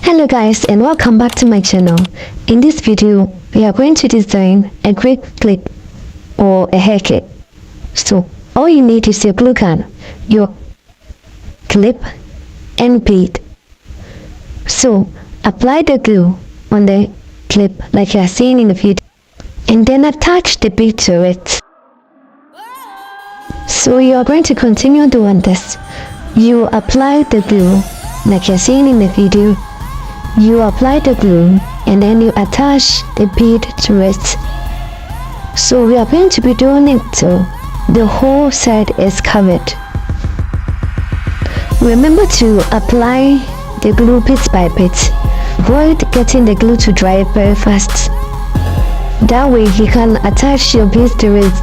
Hello guys, and welcome back to my channel. In this video we are going to design a quick clip or a hair clip. So all you need is your glue gun, your clip and bead. So apply the glue on the clip like you are seeing in the video, and then attach the bead to it. So you are going to continue doing this. You apply the glue like you're seeing in the video. You apply the glue and then you attach the bead to it. So we are going to be doing it so the whole side is covered. Remember to apply the glue bit by bit. Avoid getting the glue to dry very fast. That way you can attach your beads to it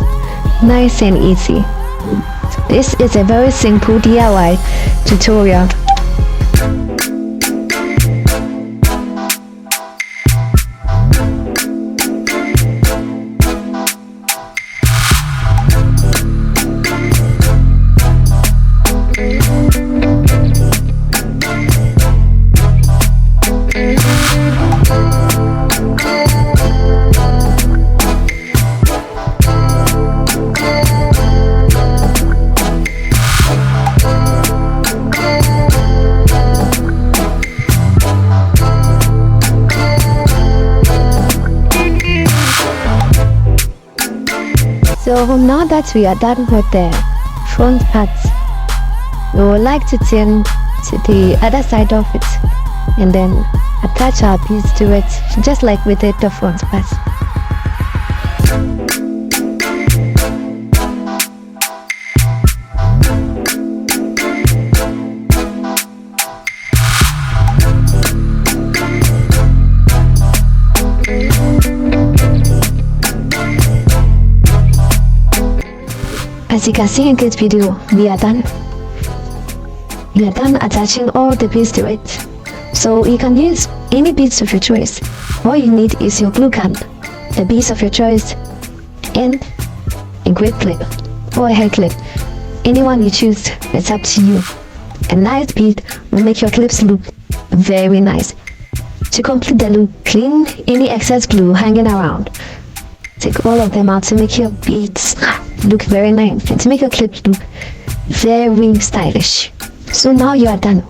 nice and easy. This is a very simple DIY tutorial. So now that we are done with the front part, we would like to turn to the other side of it and then attach our beads to it just like we did the front part. As you can see in this video, we are done attaching all the beads to it. So you can use any beads of your choice. All you need is your glue gun, the beads of your choice, and a grip clip or a hair clip. Anyone you choose, it's up to you. A nice bead will make your clips look very nice. To complete the look, clean any excess glue hanging around. Take all of them out to make your beads look very nice and to make your clips look very stylish. So now you are done.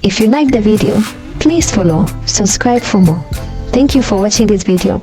If you like the video, please follow, subscribe for more. Thank you for watching this video.